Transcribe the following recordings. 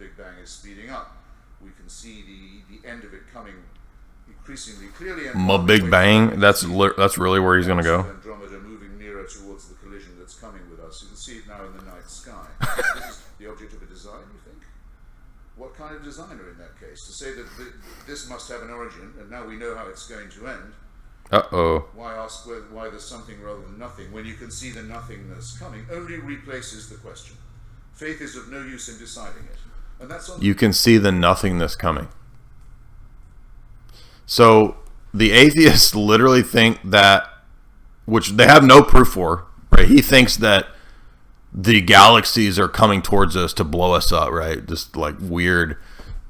Big Bang is speeding up. We can see the end of it coming increasingly clearly. And Big Bang, that's really where he's going to go. Andromeda moving nearer towards the collision that's coming with us. You can see it now in the night sky. This is the object of a design, you think? What kind of designer in that case? To say that this must have an origin, and now we know how it's going to end. Uh-oh. Why ask why there's something rather than nothing when you can see the nothingness coming? Only replaces the question. Faith is of no use in deciding it. And that's on. You can see the nothingness coming. So the atheists literally think that, which they have no proof for, right? He thinks that the galaxies are coming towards us to blow us up, right? Just like weird.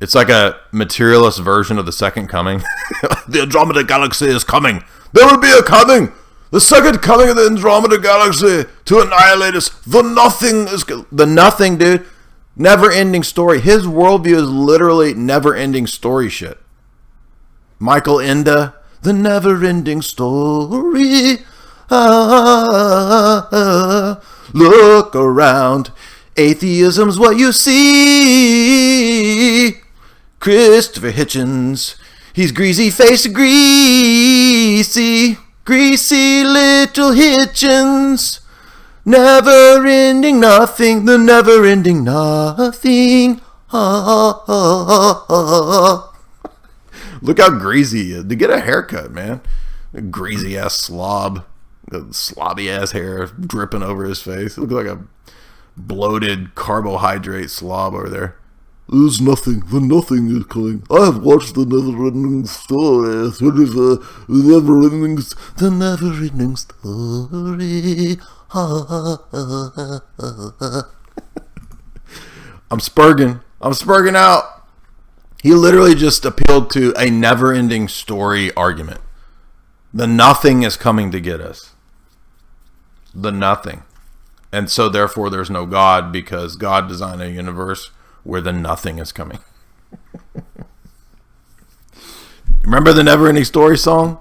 It's like a materialist version of the second coming. The Andromeda Galaxy is coming. There will be a coming. The second coming of the Andromeda Galaxy to annihilate us. The nothing, dude. Never-ending story. His worldview is literally never-ending story shit. Michael Enda, the never-ending story. Look around. Atheism's what you see. Christopher Hitchens. He's greasy-faced Greasy. Greasy little Hitchens. Never-ending nothing. The never-ending nothing. Look how greasy he is. To get a haircut, man. A greasy-ass slob. Slobby-ass hair dripping over his face. Looks like a bloated carbohydrate slob over there. There's nothing. The nothing is coming. I have watched the never-ending story. What is the never-ending? The never-ending story. I'm spurging out. He literally just appealed to a never-ending story argument. The nothing is coming to get us. The nothing. And so therefore there's no God, because God designed a universe where the nothing is coming. Remember the never-ending story song?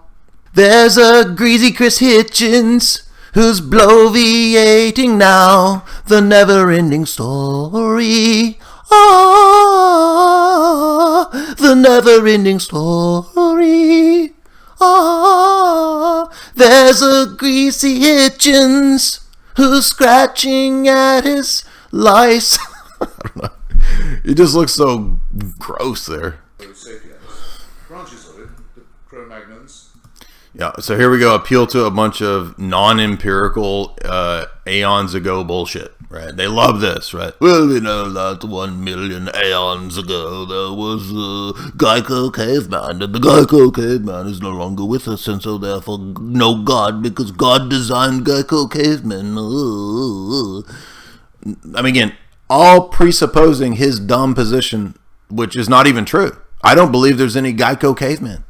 There's a greasy Chris Hitchens who's bloviating now. The never-ending story. Oh, the never-ending story. Oh, there's a greasy Hitchens who's scratching at his lice. I don't know. It just looks so gross there. Branches of it, the Cro-Magnons. Yeah, so here we go. Appeal to a bunch of non-empirical aeons ago bullshit, right? They love this, right? Well, we know that 1 million aeons ago there was a Geico caveman, and the Geico caveman is no longer with us, and so therefore no God, because God designed Geico cavemen. I mean, again, all presupposing his dumb position, which is not even true. I don't believe there's any Geico cavemen.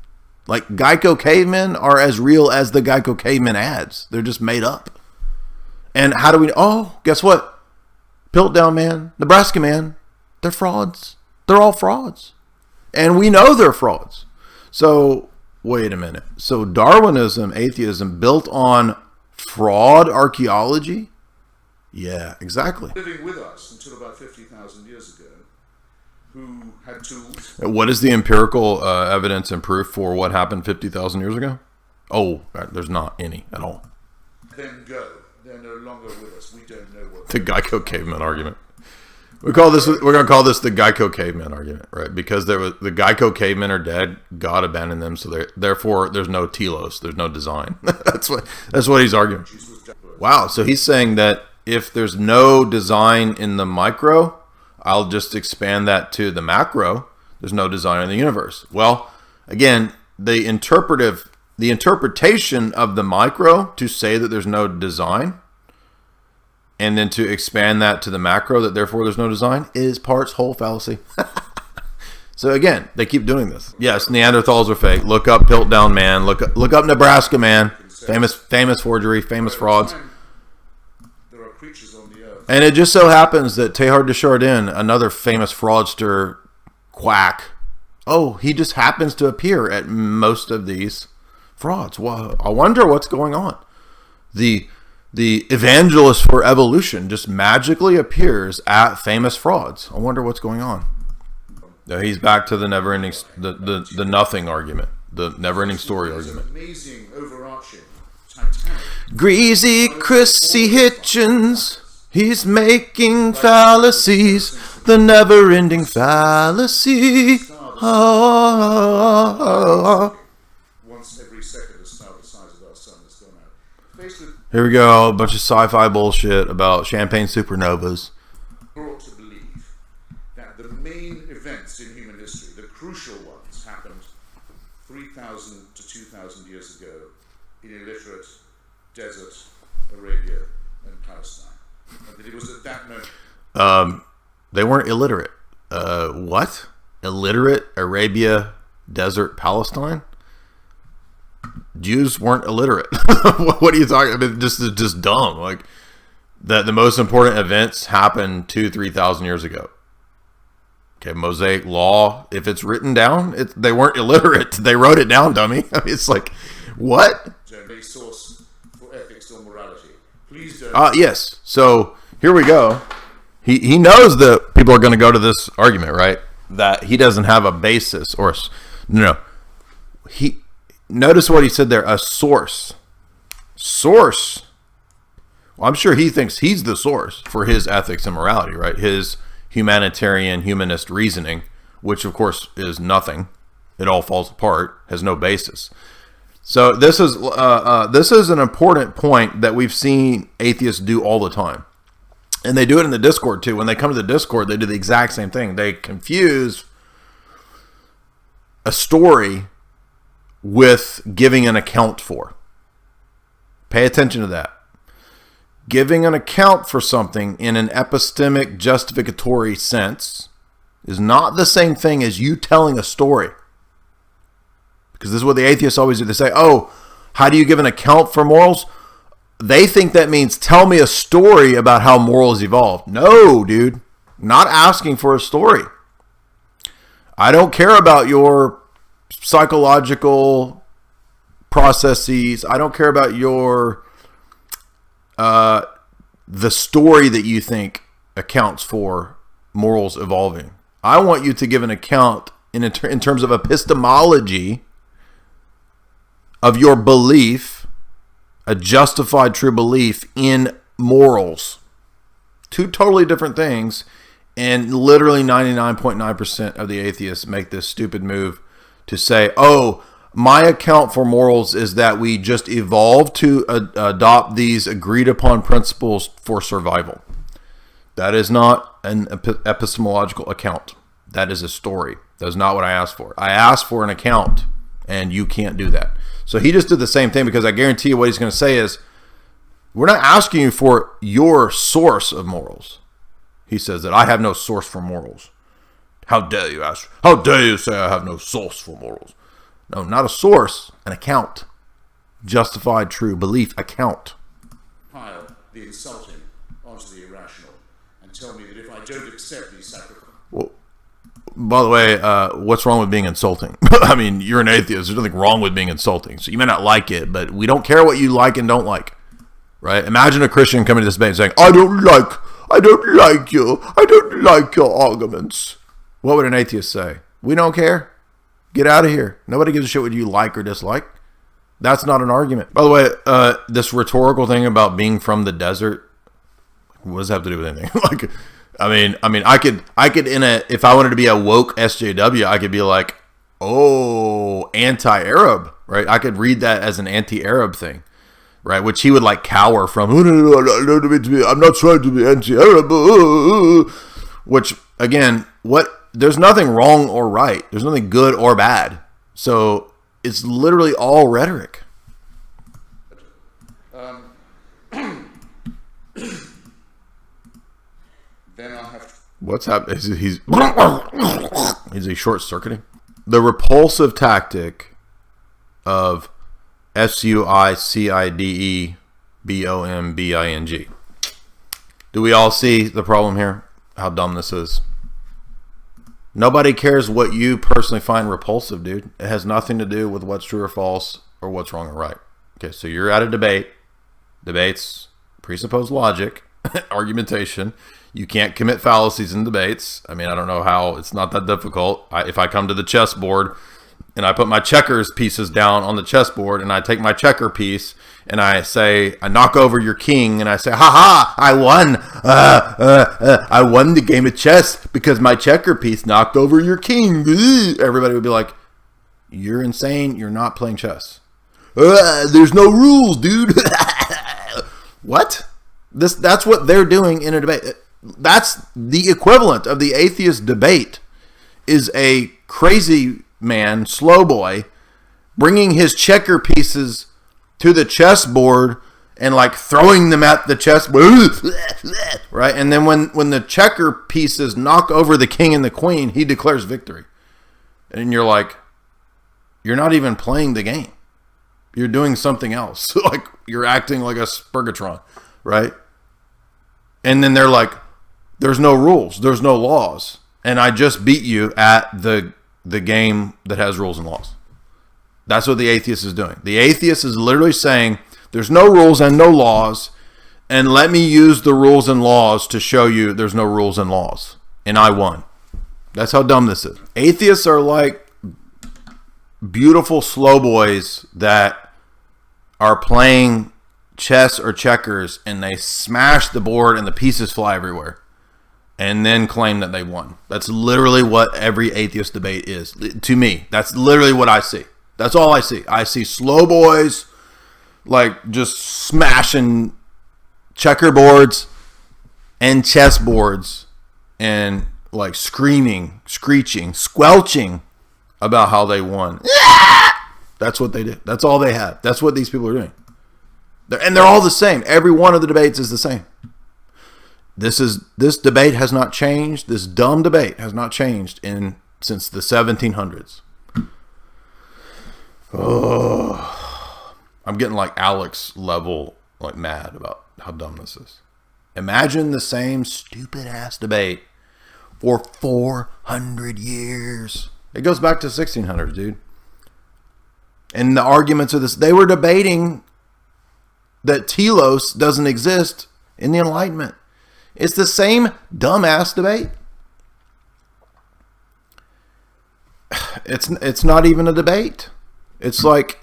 Like, Geico cavemen are as real as the Geico caveman ads. They're just made up. And how do we... Oh, guess what? Piltdown Man, Nebraska Man, they're frauds. They're all frauds. And we know they're frauds. So, wait a minute. So, Darwinism, atheism, built on fraud archaeology? Yeah, exactly. Living with us until about 50,000 years ago, who had tools. What is the empirical evidence and proof for what happened 50,000 years ago? Oh, there's not any at all. Then go. They're no longer with us. We don't know what. The Geico caveman argument. We're going to call this the Geico caveman argument, right? Because the Geico cavemen are dead. God abandoned them, so therefore there's no telos. There's no design. That's what he's arguing. Wow. So he's saying that if there's no design in the micro, I'll just expand that to the macro. There's no design in the universe. Well, again, the interpretation of the micro to say that there's no design, and then to expand that to the macro, that therefore there's no design, is parts whole fallacy. So again, they keep doing this. Yes, Neanderthals are fake. Look up Piltdown Man. Look up Nebraska Man. Famous forgery, famous frauds. There are creatures on the earth. And it just so happens that Teilhard de Chardin, another famous fraudster quack, he just happens to appear at most of these frauds. Well, I wonder what's going on. The the evangelist for evolution just magically appears at famous frauds. I wonder what's going on. No, he's back to the never-ending, the nothing argument, the never-ending story argument. Amazing, overarching, titanic. Greasy Chrissy Hitchens, he's making fallacies, the never-ending fallacy. Once every second, a star the size of our sun has gone out. Faced with Here we go, a bunch of sci-fi bullshit about champagne supernovas. brought to believe that the main events in human history, the crucial ones, happened 3,000 to 2,000 years ago in illiterate desert Arabia and Palestine. And that it was at that moment. They weren't illiterate. What? Illiterate Arabia, desert Palestine? Jews weren't illiterate. What are you talking about? I mean, just dumb. Like that, the most important events happened 2,000-3,000 years ago. Okay, Mosaic law. If it's written down, they weren't illiterate. They wrote it down, dummy. I mean, it's like, what? A source for ethics or morality. Please don't. Yes. So here we go. He knows that people are going to go to this argument, right? That he doesn't have a basis or no. He notice what he said there. A source. Source. Well, I'm sure he thinks he's the source for his ethics and morality, right? His humanitarian, humanist reasoning, which of course is nothing. It all falls apart. Has no basis. So this is an important point that we've seen atheists do all the time. And they do it in the Discord too. When they come to the Discord, they do the exact same thing. They confuse a story with giving an account for. Pay attention to that. Giving an account for something in an epistemic justificatory sense is not the same thing as you telling a story. Because this is what the atheists always do. They say, oh, how do you give an account for morals? They think that means tell me a story about how morals evolved. No, dude. Not asking for a story. I don't care about your psychological processes. I don't care about your the story that you think accounts for morals evolving. I want you to give an account in terms of epistemology of your belief, a justified true belief in morals. Two totally different things, and literally 99.9% of the atheists make this stupid move to say, oh, my account for morals is that we just evolved to adopt these agreed upon principles for survival. That is not an epistemological account. That is a story. That is not what I asked for. I asked for an account, and you can't do that. So he just did the same thing, because I guarantee you what he's going to say is, we're not asking you for your source of morals. He says that I have no source for morals. How dare you ask? How dare you say I have no source for morals? No, not a source, an account. Justified true belief account. Pile the insulting onto the irrational and tell me that if I don't accept these sacrifices. Well, by the way, what's wrong with being insulting? I mean, you're an atheist. There's nothing wrong with being insulting. So you may not like it, but we don't care what you like and don't like. Right? Imagine a Christian coming to this debate and saying, I don't like you. I don't like your arguments. What would an atheist say? We don't care. Get out of here. Nobody gives a shit what you like or dislike. That's not an argument. By the way, this rhetorical thing about being from the desert, what does that have to do with anything? Like, I mean, I could if I wanted to be a woke SJW, I could be like, oh, anti-Arab, right? I could read that as an anti-Arab thing, right? Which he would like cower from. Oh, no, I'm not trying to be anti-Arab. Which, again, there's nothing wrong or right. There's nothing good or bad. So it's literally all rhetoric. Then I'll have to. What's happening? Is he short-circuiting? The repulsive tactic of suicideBombing. Do we all see the problem here? How dumb this is. Nobody cares what you personally find repulsive, dude. It has nothing to do with what's true or false or what's wrong or right. Okay, so you're at a debate. Debates presuppose logic, argumentation. You can't commit fallacies in debates. I mean, I don't know how. It's not that difficult. If I come to the chessboard and I put my checkers pieces down on the chessboard and I take my checker piece and I say, I knock over your king and I say, ha ha, I won. I won the game of chess because my checker piece knocked over your king. Everybody would be like, you're insane. You're not playing chess. There's no rules, dude. What? That's what they're doing in a debate. That's the equivalent of the atheist debate, is a crazy man, slow boy, bringing his checker pieces to the chessboard and like throwing them at the chessboard, right? And then when the checker pieces knock over the king and the queen, he declares victory. And you're like, you're not even playing the game. You're doing something else. Like you're acting like a Spurgatron, right? And then they're like, there's no rules, there's no laws, and I just beat you at the game that has rules and laws. That's what the atheist is doing. The atheist is literally saying, there's no rules and no laws, and let me use the rules and laws to show you there's no rules and laws, and I won. That's how dumb this is. Atheists are like beautiful slow boys that are playing chess or checkers, and they smash the board and the pieces fly everywhere, and then claim that they won. That's literally what every atheist debate is. To me, that's literally what I see. That's all I see. I see slow boys like just smashing checkerboards and chessboards and like screaming, screeching, squelching about how they won. That's what they did. That's all they have. That's what these people are doing. And they're all the same. Every one of the debates is the same. This debate has not changed. This dumb debate has not changed since the 1700s. Oh, I'm getting like Alex level like mad about how dumb this is. Imagine the same stupid ass debate for 400 years. It goes back to 1600s, dude. And the arguments of this, they were debating that telos doesn't exist in the Enlightenment. It's the same dumbass debate. It's not even a debate. It's like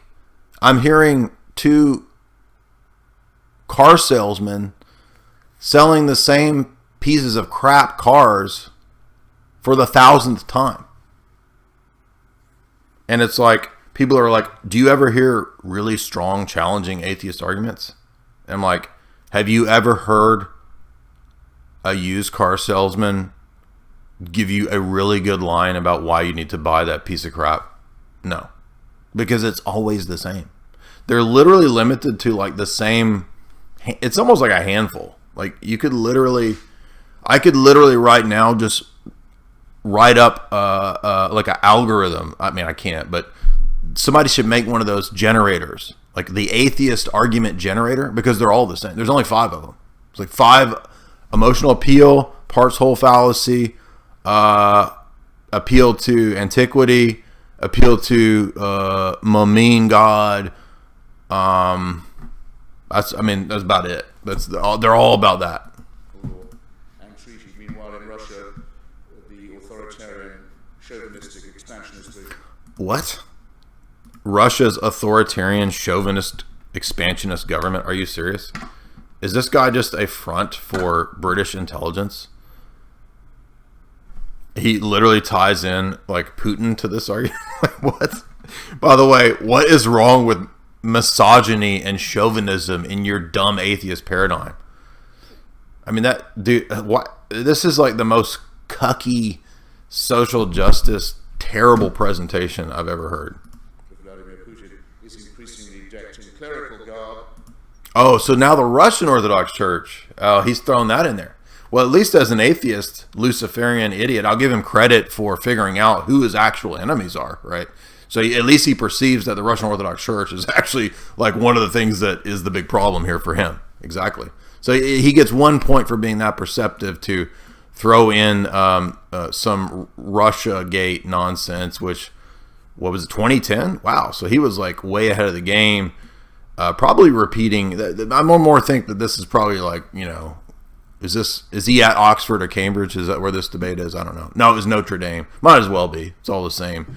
I'm hearing two car salesmen selling the same pieces of crap cars for the 1,000th time. And it's like, people are like, do you ever hear really strong, challenging atheist arguments? And I'm like, have you ever heard a used car salesman give you a really good line about why you need to buy that piece of crap? No. Because it's always the same. They're literally limited to like the same, it's almost like a handful. Like I could literally right now just write up like an algorithm. I mean, I can't, but somebody should make one of those generators, like the atheist argument generator, because they're all the same. There's only 5 of them. It's like 5: emotional appeal, parts whole fallacy, appeal to antiquity, appeal to Mamin God. That's about it. They're all about that. And treaty. Meanwhile, in Russia, the authoritarian, chauvinistic, expansionist. What? Russia's authoritarian, chauvinist, expansionist government? Are you serious? Is this guy just a front for British intelligence? He literally ties in like Putin to this argument. Like, what? By the way, what is wrong with misogyny and chauvinism in your dumb atheist paradigm? I mean, that dude. What? This is like the most cucky social justice terrible presentation I've ever heard. Vladimir Putin is increasingly decked in clerical garb. Oh, so now the Russian Orthodox Church. Oh, he's thrown that in there. Well, at least as an atheist, Luciferian idiot, I'll give him credit for figuring out who his actual enemies are, right? So at least he perceives that the Russian Orthodox Church is actually like one of the things that is the big problem here for him. Exactly. So he gets 1 point for being that perceptive to throw in some Russia-gate nonsense, which, what was it, 2010? Wow. So he was like way ahead of the game. probably repeating. I more think that this is probably like, is he at Oxford or Cambridge? Is that where this debate is? I don't know. No, it was Notre Dame. Might as well be. It's all the same.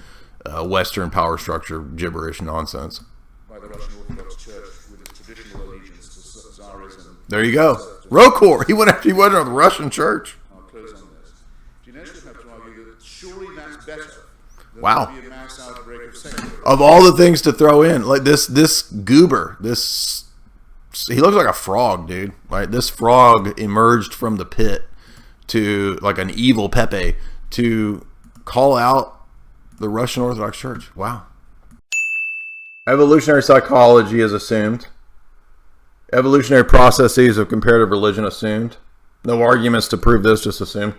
Western power structure gibberish nonsense. By the Russian Orthodox Church with its traditional allegiance to Tsarism. There you go. Rokor. He went to the Russian church. I'll close on this. Do you notice have to argue that surely that's better than Wow. to be a mass outbreak of secularism? Of all the things to throw in, like this goober, he looks like a frog, dude. Right? This frog emerged from the pit to like an evil Pepe to call out the Russian Orthodox Church. Wow. Evolutionary psychology is assumed. Evolutionary processes of comparative religion assumed. No arguments to prove this, just assumed.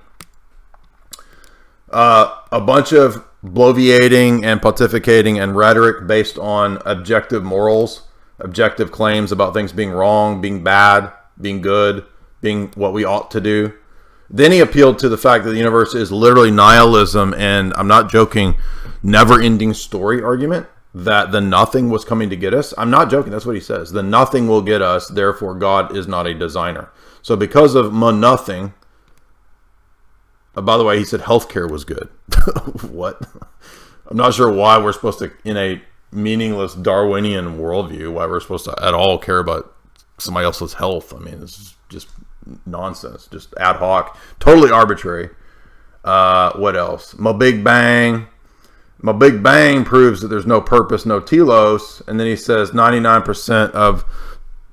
A bunch of bloviating and pontificating and rhetoric based on objective morals, objective claims about things being wrong, being bad, being good, being what we ought to do. Then he appealed to the fact that the universe is literally nihilism, and I'm not joking, never-ending story argument that the nothing was coming to get us. I'm not joking. That's what he says. The nothing will get us. Therefore, God is not a designer. So because of nothing, by the way, he said healthcare was good. What? I'm not sure why we're supposed to, in a meaningless Darwinian worldview, why we're supposed to at all care about somebody else's health. I mean, this is just nonsense, just ad hoc, totally arbitrary. What else? My Big Bang proves that there's no purpose, no telos, and then he says 99% of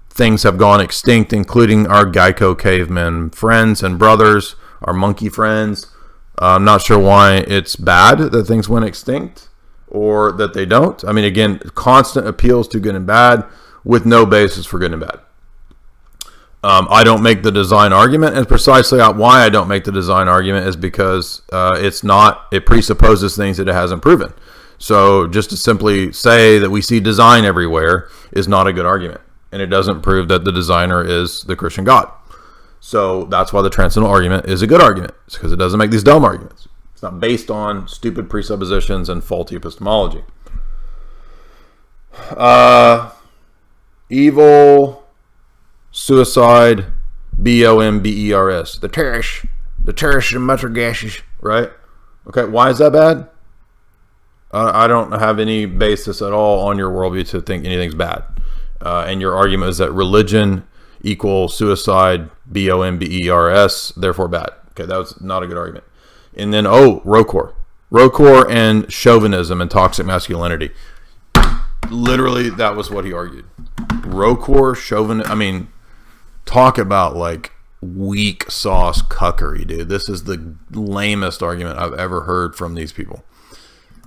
things have gone extinct, including our Geico cavemen friends and brothers, our monkey friends. I'm not sure why it's bad that things went extinct or that they don't. I mean, again, constant appeals to good and bad with no basis for good and bad. I don't make the design argument, and precisely why I don't make the design argument is because it presupposes things that it hasn't proven. So just to simply say that we see design everywhere is not a good argument, and it doesn't prove that the designer is the Christian God. So that's why the transcendental argument is a good argument. It's because it doesn't make these dumb arguments. It's not based on stupid presuppositions and faulty epistemology. Evil, suicide, bombers, the terrorists and mutter right? Okay, why is that bad? I don't have any basis at all on your worldview to think anything's bad. And your argument is that religion equals suicide, bombers, therefore bad. Okay, that was not a good argument. And then, Rokor and chauvinism and toxic masculinity. Literally, that was what he argued. Rokor, chauvinism, I mean, talk about like weak sauce cuckery, dude. This is the lamest argument I've ever heard from these people.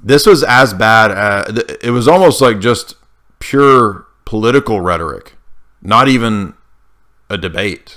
This was as bad as, it was almost like just pure political rhetoric, not even a debate.